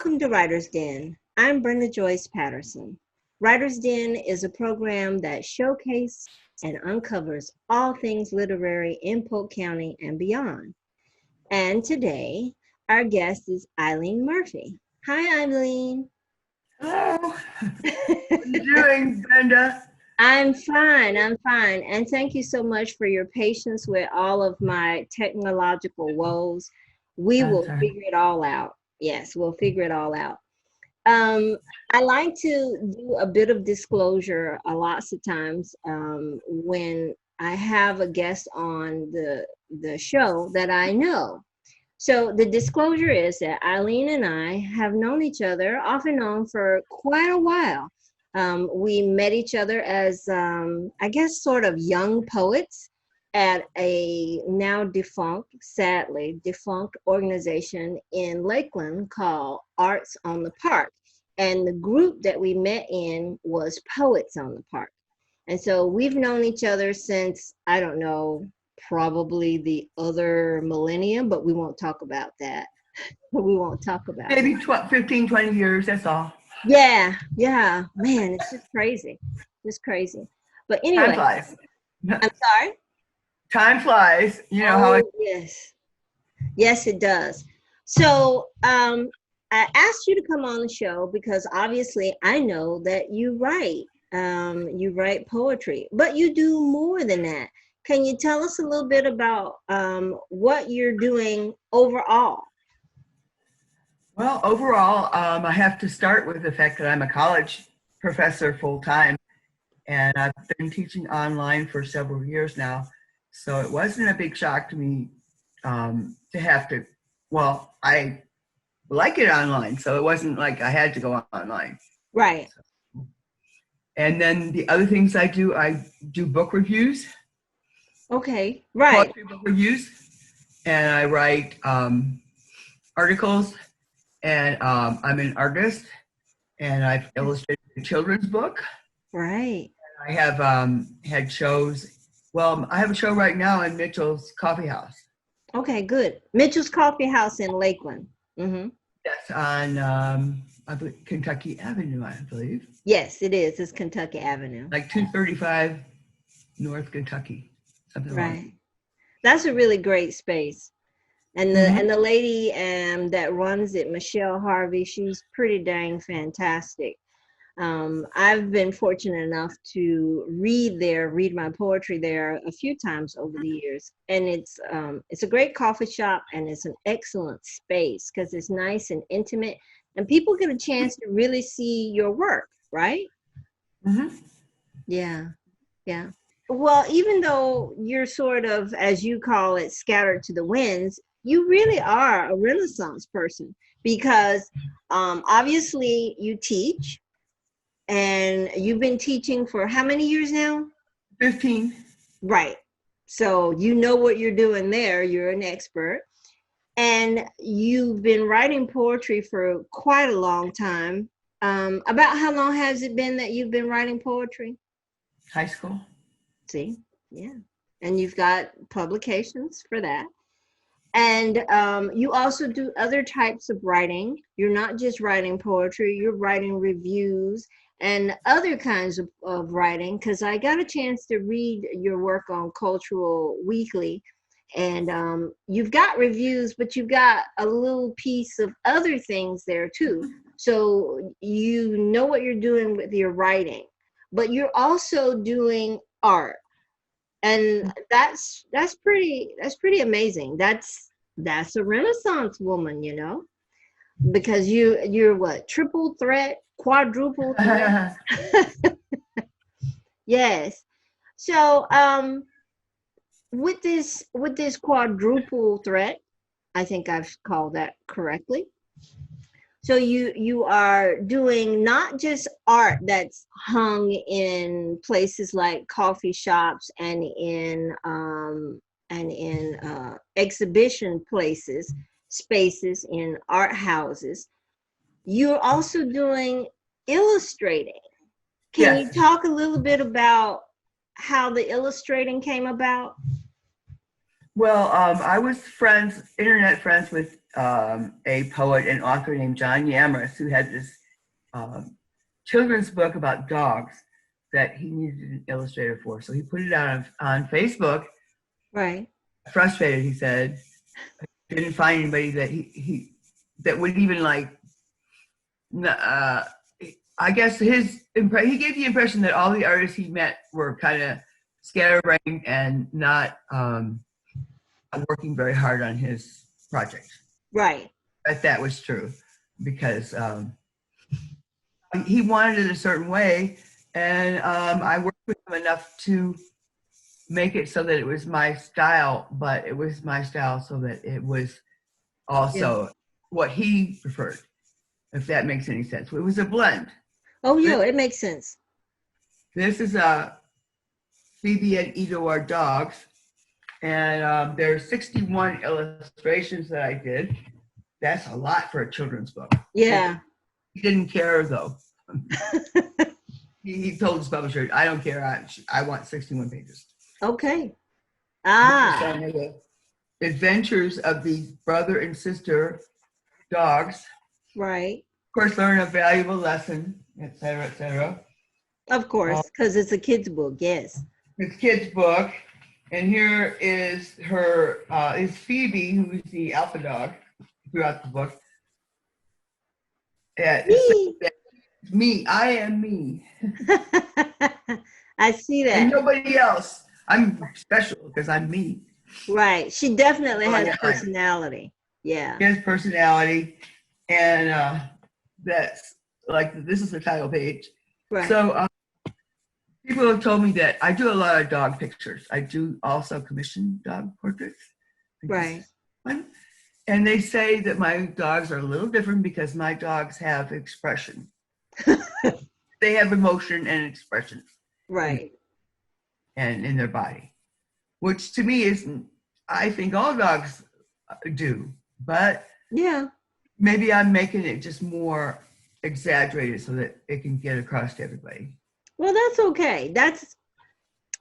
Welcome to Writers Den. I'm Brenda Joyce Patterson. Writers Den is a program that showcases and uncovers all things literary in Polk County and beyond. And today, our guest is Eileen Murphy. Hi, Eileen. Hello. How are you doing, Brenda? I'm fine. And thank you so much for your patience with all of my technological woes. We will figure it all out. Yes, we'll figure it all out. I like to do a bit of disclosure lots of times when I have a guest on the show that I know. So the disclosure is that Eileen and I have known each other off and on for quite a while. We met each other as, I guess, sort of young poets at a now defunct, sadly defunct organization in Lakeland called Arts on the Park. And the group that we met in was Poets on the Park. And so we've known each other since, I don't know, probably the other millennium, but we won't talk about that. We won't talk about it. Maybe 15, 20 years, that's all. Yeah, man, it's just crazy. Just crazy. But anyway. Time flies. I'm sorry? Time flies. You know how it... Yes. Yes, it does. So I asked you to come on the show because obviously I know that you write poetry, but you do more than that. Can you tell us a little bit about what you're doing overall? Well, overall, I have to start with the fact that I'm a college professor full-time, and I've been teaching online for several years now. So it wasn't a big shock to me to have to, well, I like it online, so it wasn't like I had to go online. Right. And then the other things I do book reviews. Okay, right. Poetry book reviews, and I write articles, and I'm an artist, and I've illustrated a children's book. Right. I have had shows. Well, I have a show right now in Mitchell's Coffee House. Okay, good. Mitchell's Coffee House in Lakeland. Mm-hmm. Yes, on I believe Kentucky Avenue, I believe. Yes, it is. It's Kentucky Avenue. Like 235 North Kentucky, something like that. Right. That's a really great space. And the lady that runs it, Michelle Harvey, she's pretty dang fantastic. I've been fortunate enough to read my poetry there a few times over the years, and it's a great coffee shop, and it's an excellent space because it's nice and intimate, and people get a chance to really see your work, right? Mm-hmm. Yeah. Well, even though you're sort of, as you call it, scattered to the winds, you really are a Renaissance person because obviously you teach. And you've been teaching for how many years now? 15. Right. So you know what you're doing there. You're an expert. And you've been writing poetry for quite a long time. About how long has it been that you've been writing poetry? High school. See? Yeah. And you've got publications for that. And you also do other types of writing. You're not just writing poetry, you're writing reviews and other kinds of writing, because I got a chance to read your work on Cultural Weekly, and you've got reviews, but you've got a little piece of other things there too. So you know what you're doing with your writing, but you're also doing art, and that's pretty amazing. That's a Renaissance woman, you know, because you're what, triple threat, quadruple threat. Yes. So with this quadruple threat, I think I've called that correctly. So you are doing not just art that's hung in places like coffee shops and in exhibition spaces in art houses. You're also doing illustrating. Can you talk a little bit about how the illustrating came about? Well, I was internet friends with a poet and author named John Yamrus, who had this um, children's book about dogs that he needed an illustrator for. So he put it out on Facebook. Right. Frustrated, he said, didn't find anybody that he that would even like. I guess he gave the impression that all the artists he met were kind of scatterbrained and not working very hard on his project. Right. But that was true because he wanted it a certain way, and I worked with him enough to make it so that it was my style, but it was my style so that it was also what he preferred, if that makes any sense. It was a blend. Oh, yeah, it makes sense. This is Phoebe and Ito are dogs, and there's 61 illustrations that I did. That's a lot for a children's book. Yeah. He didn't care, though. He told his publisher, I don't care, I want 61 pages. Okay. The adventures of these brother and sister dogs. Right. Of course, learn a valuable lesson, et cetera, et cetera. Of course, because it's a kid's book, yes. It's a kid's book. And here is is Phoebe, who is the alpha dog throughout the book. Me, I am me. I see that. And nobody else. I'm special because I'm me. Right. She definitely has a personality. Yeah. She has personality. And that's like, this is the title page. Right. So people have told me that I do a lot of dog pictures. I do also commission dog portraits. Right. And they say that my dogs are a little different because my dogs have expression. They have emotion and expression. Right. And in their body, which to me isn't, I think all dogs do, but yeah, maybe I'm making it just more exaggerated so that it can get across to everybody. Well, that's okay. That's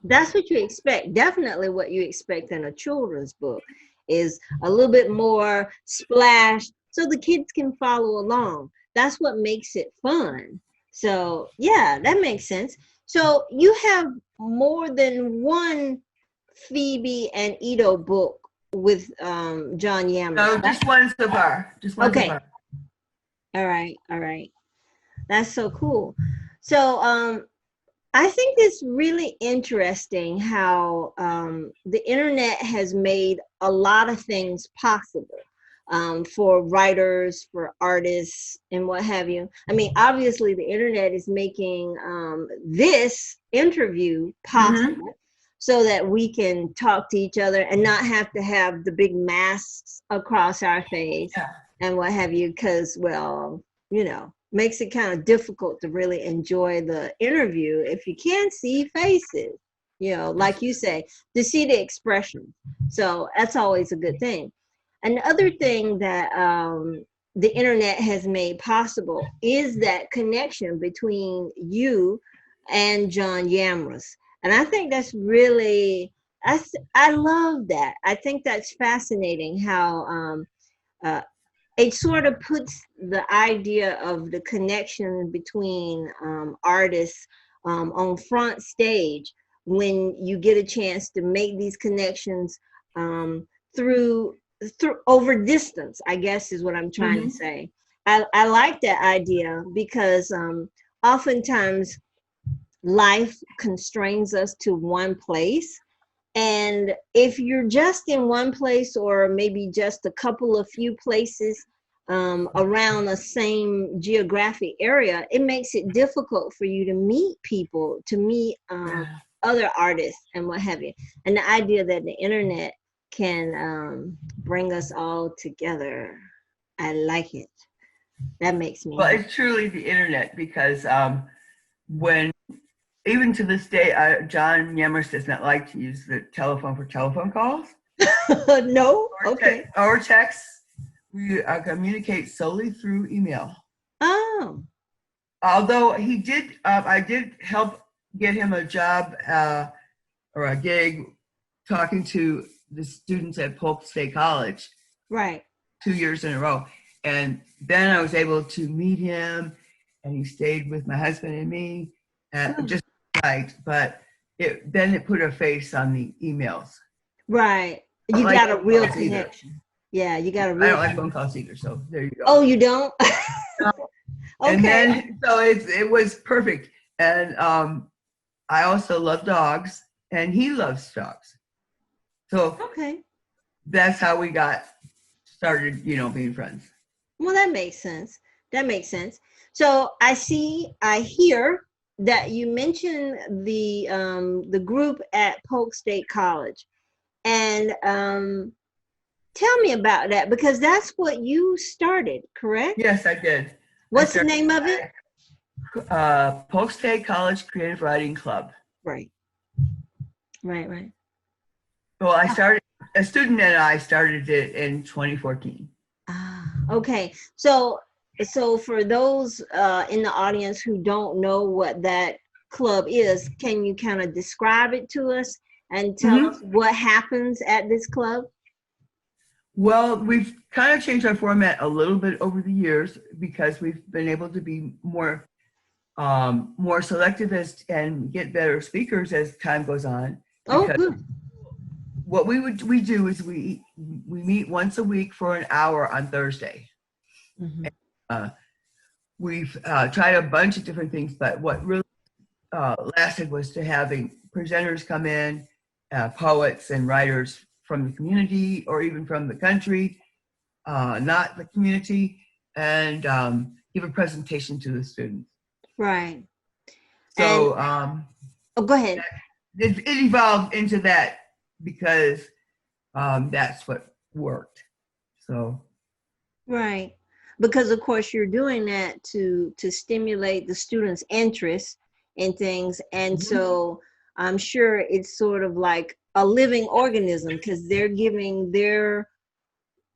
what you expect. Definitely what you expect in a children's book is a little bit more splash so the kids can follow along. That's what makes it fun. So yeah, that makes sense. So you have more than one Phoebe and Ito book with John Yamrus. No, just one so far. Just one so far. All right. That's so cool. So I think it's really interesting how the internet has made a lot of things possible. For writers, for artists, and what have you. I mean, obviously, the internet is making this interview possible so that we can talk to each other and not have to have the big masks across our face and what have you, because, well, makes it kind of difficult to really enjoy the interview if you can't see faces, like you say, to see the expression. So that's always a good thing. Another thing that the internet has made possible is that connection between you and John Yamrus. And I think that's really, I love that. I think that's fascinating how it sort of puts the idea of the connection between artists on front stage when you get a chance to make these connections through over distance, I guess is what I'm trying to say. I like that idea because oftentimes life constrains us to one place. And if you're just in one place or maybe just a couple of few places around the same geographic area, it makes it difficult for you to meet people, to meet other artists and what have you. And the idea that the internet can bring us all together, I like it. That makes me happy. It's truly the internet because when, even to this day, John Yamrus does not like to use the telephone for telephone calls. No? Okay. Or texts. We communicate solely through email. Oh. Although I did help get him a job or a gig talking to the students at Polk State College. Right. 2 years in a row. And then I was able to meet him, and he stayed with my husband and me just right. But then it put a face on the emails. Right. You got a real connection. Yeah, you got a real. I don't like phone calls either, so there you go. Oh, you don't? And Okay. then, so it was perfect. And I also love dogs, and he loves dogs. So Okay. that's how we got started, being friends. Well, that makes sense. That makes sense. So I hear that you mentioned the group at Polk State College, and tell me about that, because that's what you started, correct? Yes, I did. What's the name of it? Polk State College Creative Writing Club. Right. Well, a student and I started it in 2014. Okay. So for those in the audience who don't know what that club is, can you kind of describe it to us and tell us what happens at this club? Well, we've kind of changed our format a little bit over the years because we've been able to be more selective and get better speakers as time goes on. Oh, good. What we do is we meet once a week for an hour on Thursday. Mm-hmm. And, we've tried a bunch of different things, but what really lasted was to having presenters come in, poets and writers from the community or even from the country, not the community, and give a presentation to the students. Right. So, go ahead. It evolved into that because that's what worked. So. Right. Because of course you're doing that to stimulate the students' interest in things, and so I'm sure it's sort of like a living organism because they're giving their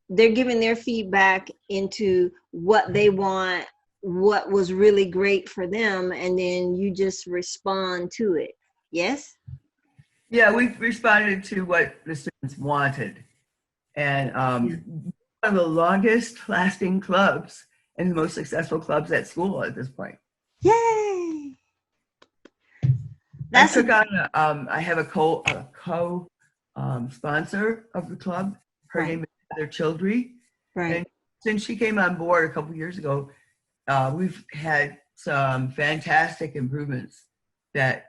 feedback into what they want, what was really great for them, and then you just respond to it. Yes? Yeah, we responded to what the students wanted, and one of the longest lasting clubs and the most successful clubs at school at this point. Yay! I took on I have a co sponsor of the club. Her name is Heather Childry. Right. And since she came on board a couple years ago, we've had some fantastic improvements that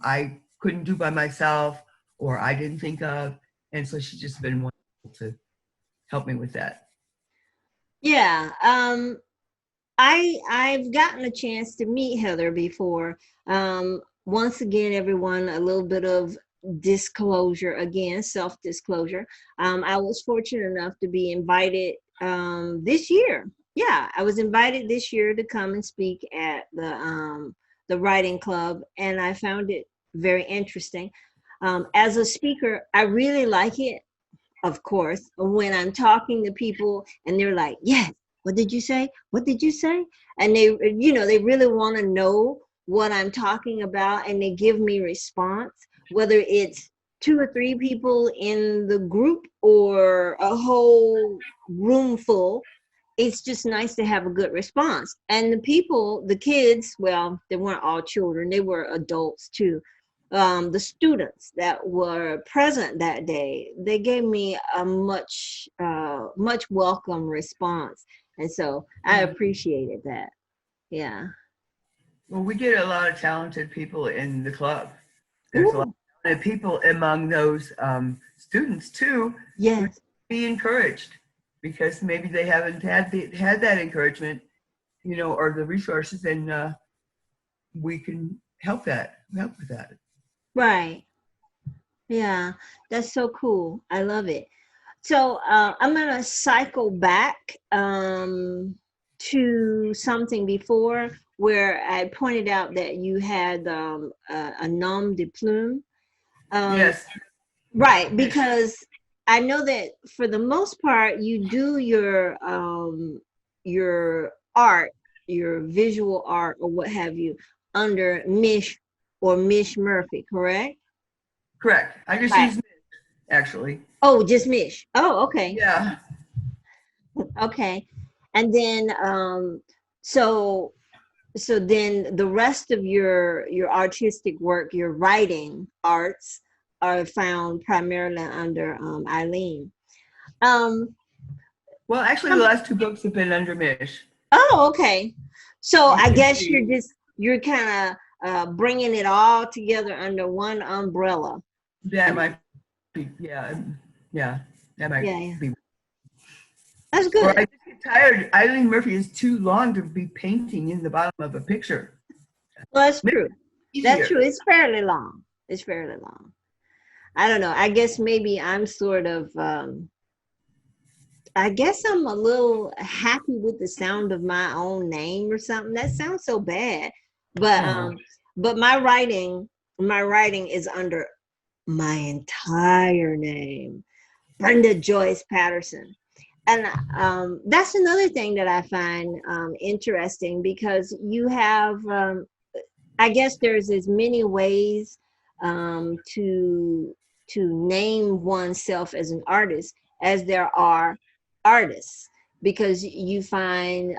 I couldn't do by myself or I didn't think of. And so she's just been wonderful to help me with that. Yeah. I've gotten a chance to meet Heather before. Once again, everyone, a little bit of disclosure again, self-disclosure. I was fortunate enough to be invited this year. Yeah, I was invited this year to come and speak at the writing club, and I found it very interesting. As a speaker, I really like it, of course, when I'm talking to people and they're like, yes, what did you say? What did you say? And they really want to know what I'm talking about, and they give me response, whether it's 2 or 3 people in the group or a whole room full. It's just nice to have a good response. And the kids, well, they weren't all children, they were adults too. The students that were present that day, they gave me a much welcome response. And so I appreciated that. Yeah. Well, we get a lot of talented people in the club. There's a lot of people among those students too. Yes. Be encouraged because maybe they haven't had that encouragement, or the resources, and we can help with that. Right. Yeah, that's so cool. I love it. So I'm gonna cycle back to something before where I pointed out that you had a nom de plume. Yes. Right, because I know that for the most part you do your art, your visual art or what have you, under Mish or Mish Murphy, correct? Correct. I just use Mish. actually. Oh, just Mish. Oh, okay. Yeah. Okay. And then so so then the rest of your artistic work, your writing arts are found primarily under Eileen. Um Well, actually, the last two books have been under Mish. oh, okay. So You I can guess see. you're kind of bringing it all together under one umbrella. That might be, yeah, yeah, that might Yeah, yeah. be. That's Or good. I just get tired. Eileen Murphy is too long to be painting in the bottom of a picture. Well, that's Make true. it That's easier. true. It's fairly long. It's fairly long. I don't know. I guess maybe I'm sort of I guess I'm a little happy with the sound of my own name or something. That sounds so bad. But Oh, my writing is under my entire name, Brenda Joyce Patterson. And that's another thing that I find interesting because you have, I guess there's as many ways to name oneself as an artist as there are artists, because you find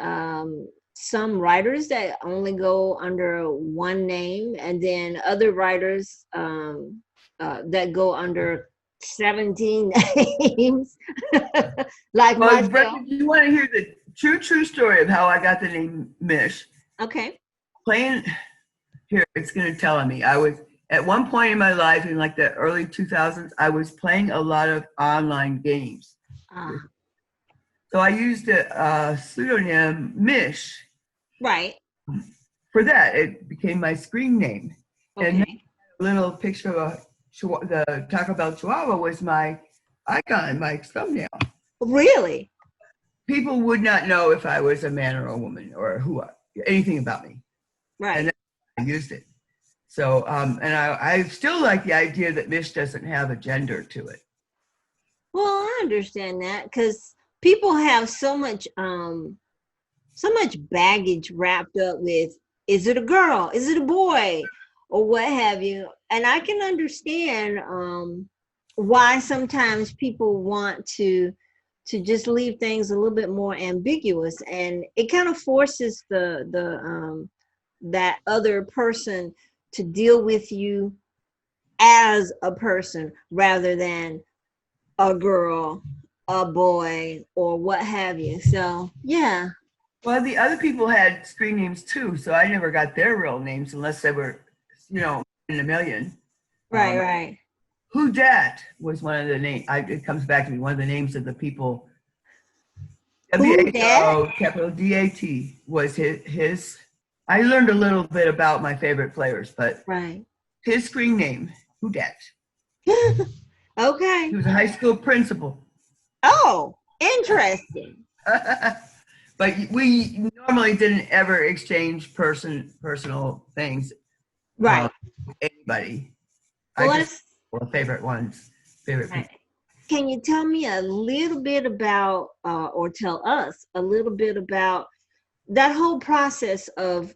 some writers that only go under one name, and then other writers that go under 17 names, like well, Brenda, myself. do you want to hear the true story of how I got the name Mish? Okay. Playing here, it's going to tell on me. I was at one point in my life, in like the early 2000s, I was playing a lot of online games. Ah, So I used a pseudonym Mish right. for that. It became my screen name. And Okay. a little picture of the Taco Bell Chihuahua was my icon, my thumbnail. Really? People would not know if I was a man or a woman or anything about me. And Right. then I used it. So, and I still like the idea that Mish doesn't have a gender to it. Well, I understand that because people have so much baggage wrapped up with, is it a girl? Is it a boy? Or what have you. And I can understand why sometimes people want to just leave things a little bit more ambiguous, and it kind of forces the that other person to deal with you as a person rather than a girl, a boy, or what have you. So yeah. Well, the other people had screen names too, so I never got their real names unless they were, in a million. Right, Um, right. Who Dat was one of the names. It comes back to me. One of the names of the people. Who that? WHO capital DAT was his. I learned a little bit about my favorite players, but Right. his screen name, Who Dat. Okay. He was a high school principal. Oh, interesting. But we normally didn't ever exchange personal things Right. with anybody. Well, I just let's. favorite ones, favorite Right. people. Can you tell me a little bit about, or tell us a little bit about that whole process of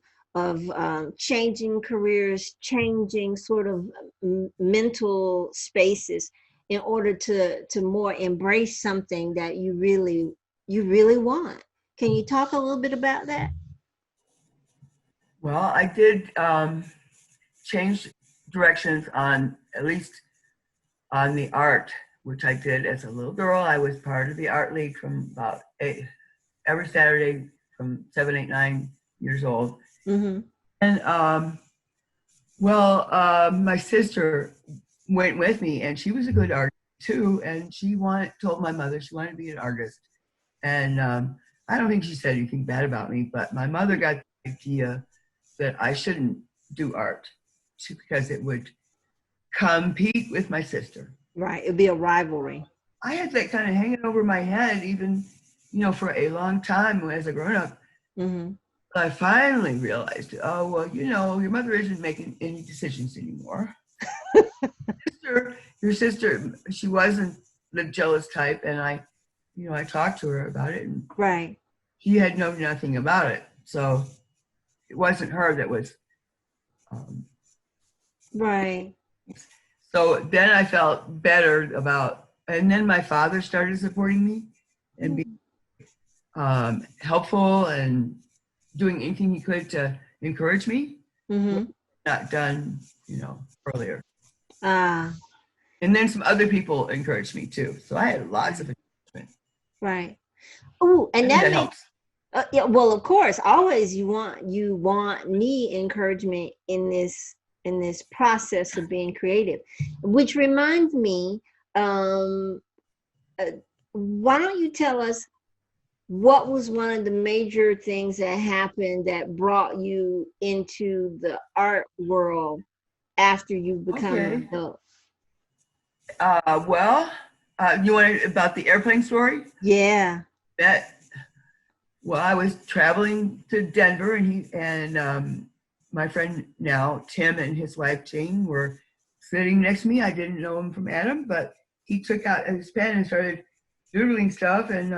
changing careers, changing sort of mental spaces in order to more embrace something that you really want? Can you talk a little bit about that? Well, I did change directions on at least on the art, which I did as a little girl. I was part of the art league from about every Saturday from 7, 8, 9 years old. Mm-hmm. And my sister went with me, and she was a good artist too. And she told my mother she wanted to be an artist. And I don't think she said anything bad about me, but my mother got the idea that I shouldn't do art because it would compete with my sister. Right. It'd be a rivalry. I had that kind of hanging over my head, even, for a long time as a grown up. Mm-hmm. I finally realized, oh, well, your mother isn't making any decisions anymore. Your sister, she wasn't the jealous type. And I talked to her about it, and Right. she had known nothing about it. So it wasn't her that was. Right. So then I felt better about, and then my father started supporting me and being helpful and doing anything he could to encourage me. Mm-hmm. Not done, earlier. Ah, And then some other people encouraged me too. So I had lots of encouragement. right. Oh, and I think that that makes helps. yeah. Well, of course, always you want need encouragement in this process of being creative, which reminds me. Um, uh, why don't you tell us what was one of the major things that happened that brought you into the art world after you become an Okay. adult? Well, you want about the airplane story? Yeah. That Well, I was traveling to Denver, and my friend now Tim and his wife Jane were sitting next to me. I didn't know him from Adam, but he took out his pen and started doodling stuff. And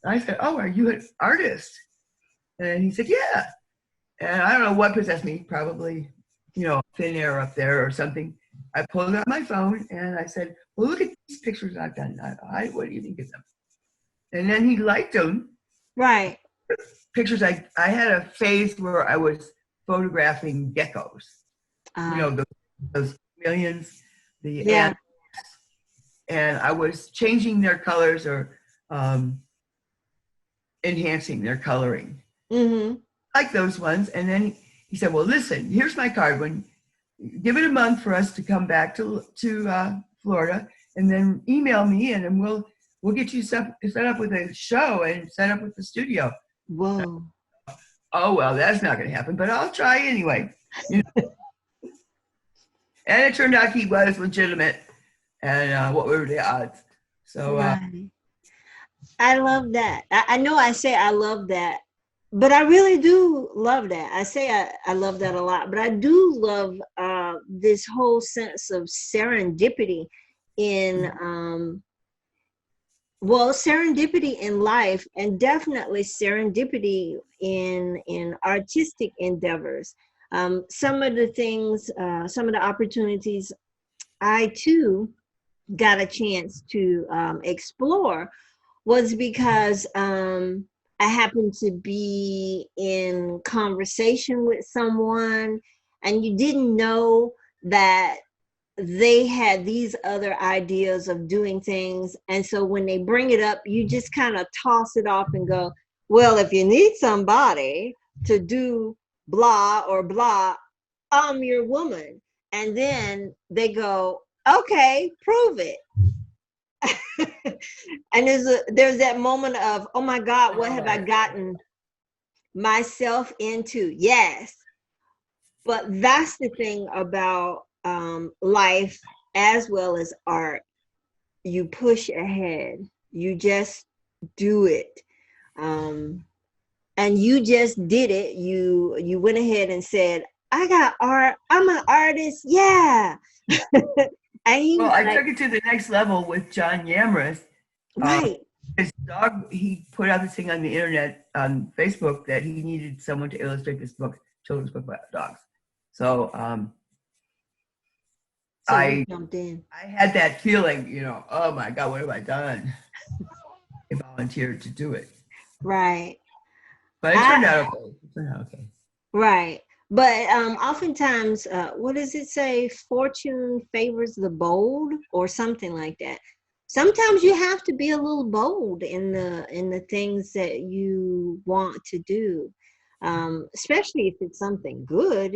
I said, "Oh, are you an artist?" And he said, "Yeah." And I don't know what possessed me, probably, thin air up there or something. I pulled out my phone and I said, "Well, look at these pictures I've done. What do you think of them?" And then he liked them. Right. Pictures. I had a phase where I was photographing geckos, Uh, those millions, the yeah. ants, and I was changing their colors or enhancing their coloring, Mm-hmm. like those ones. And then he said, "Well, listen, here's my card. When give it a month for us to come back to Florida, and then email me, and then we'll get you set up with a show and set up with the studio." Whoa. Oh, well, that's not going to happen, but I'll try anyway. And it turned out he was legitimate. And what were the odds? So, Right. I love that. I know I say I love that, but I really do love that. I say I love that a lot, but I do love this whole sense of serendipity in serendipity in life, and definitely serendipity in artistic endeavors. Some of the things, some of the opportunities I too got a chance to explore was because I happened to be in conversation with someone, and you didn't know that they had these other ideas of doing things. And so when they bring it up, you just kind of toss it off and go, well, if you need somebody to do blah or blah, I'm your woman. And then they go, okay, prove it. And there's that moment of, oh my God, what have I gotten myself into? Yes. But that's the thing about life as well as art. You push ahead. You just do it. And you just did it. You went ahead and said, I got art. I'm an artist. Yeah. And he well, was I like, took it to the next level with John Yamrus. right. His dog, he put out this thing on the internet, on Facebook, that he needed someone to illustrate this book, children's book about dogs. So So you jumped in. I had that feeling, oh my God, what have I done? I volunteered to do it. Right. But it turned out okay. Right. But oftentimes, what does it say? Fortune favors the bold, or something like that. Sometimes you have to be a little bold in the things that you want to do, especially if it's something good.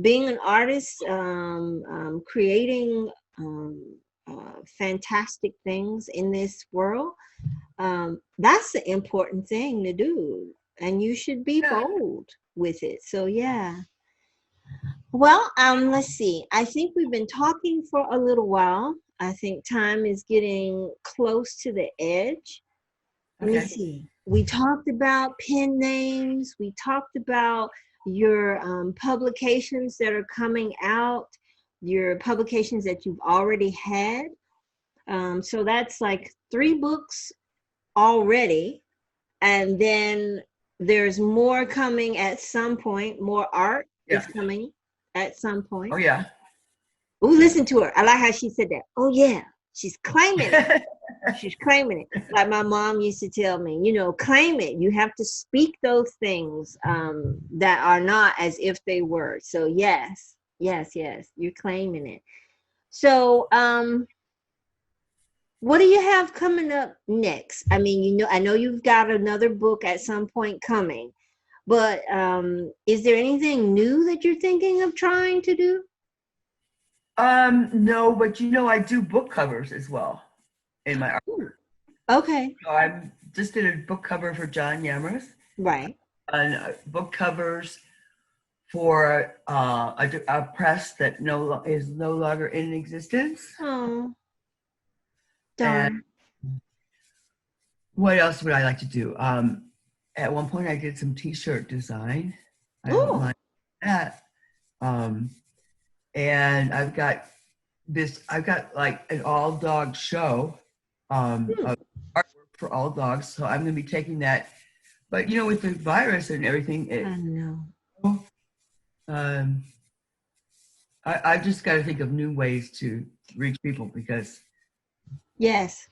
Being an artist, creating fantastic things in this world. That's the important thing to do, and you should be bold with it. So yeah. Well, let's see. I think we've been talking for a little while. I think time is getting close to the edge. Let me see. We talked about pen names. We talked about your publications that are coming out, your publications that you've already had. So that's like 3 books already. And then there's more coming at some point. More art is coming at some point. Oh, yeah. Oh, listen to her. I like how she said that. Oh yeah, she's claiming it. She's claiming it. Like my mom used to tell me, you know, claim it. You have to speak those things that are not as if they were. So yes, you're claiming it. So what do you have coming up next? I mean, you know, I know you've got another book at some point coming, but is there anything new that you're thinking of trying to do? No, but you know, I do book covers as well in my art. Okay. So I just did a book cover for John Yamrus, Right. and book covers for a press that is no longer in existence. Oh, And darn. what else would I like to do? At one point, I did some T-shirt design. I don't Oh, mind that. And I've got like an all dog show of artwork for all dogs. So I'm going to be taking that. But you know, with the virus and everything, I know. I've just got to think of new ways to reach people, because Yes.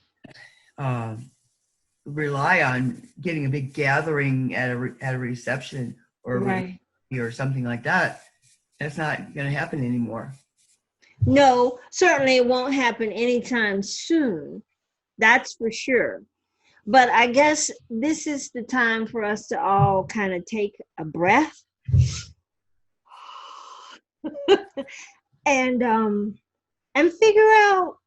rely on getting a big gathering at a reception or Right. or something like that. That's not going to happen anymore. No, certainly it won't happen anytime soon. That's for sure. But I guess this is the time for us to all kind of take a breath and figure out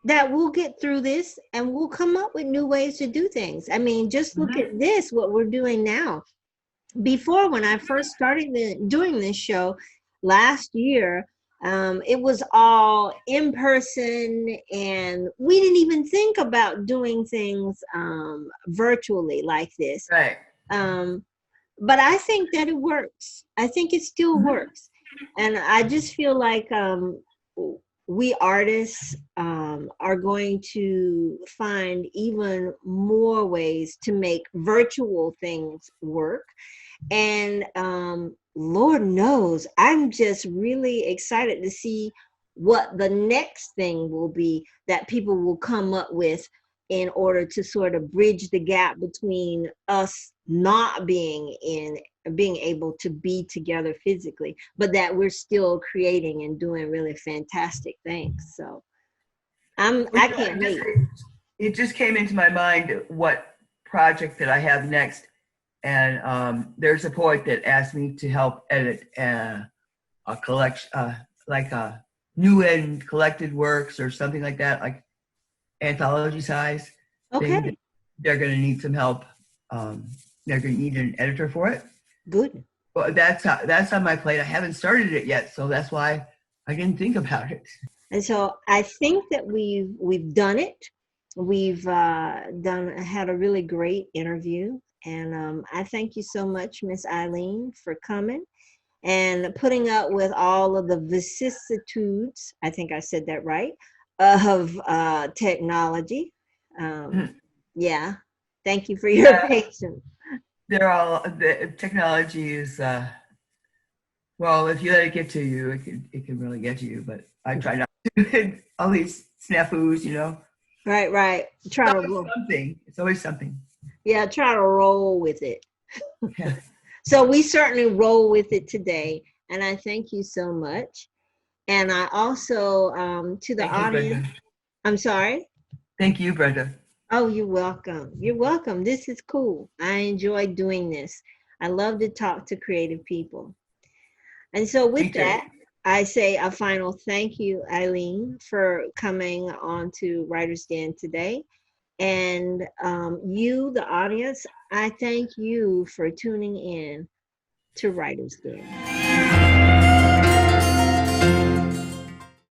that we'll get through this and we'll come up with new ways to do things. I mean, just look at this, what we're doing now. Before, when I first started doing this show last year, it was all in person, and we didn't even think about doing things virtually like this. Right. But I think that it works. I think it still works. And I just feel like we artists are going to find even more ways to make virtual things work. And Lord knows, I'm just really excited to see what the next thing will be that people will come up with in order to sort of bridge the gap between us not being able to be together physically, but that we're still creating and doing really fantastic things. So I can't wait. It just came into my mind what project that I have next. And there's a poet that asked me to help edit a collection, like a new and collected works or something like that, like anthology size. Okay. They're going to need some help. They're going to need an editor for it. Good. Well, that's on my plate. I haven't started it yet, so that's why I didn't think about it. And so I think that we've done it. We've had a really great interview. And I thank you so much, Miss Eileen, for coming and putting up with all of the vicissitudes, I think I said that right, of technology. Yeah, thank you for your patience. The technology is, well, if you let it get to you, it can really get to you, but I try not to. All these snafus, you know. Right. Try to roll. It's always something. Yeah, try to roll with it. Yeah. So we certainly roll with it today. And I thank you so much. And I also, to the audience, I'm sorry? Thank you, Brenda. Oh, you're welcome. You're welcome. This is cool. I enjoy doing this. I love to talk to creative people. And so with that, I say a final thank you, Eileen, for coming on to Writers Den today. And you, the audience, I thank you for tuning in to Writers Den.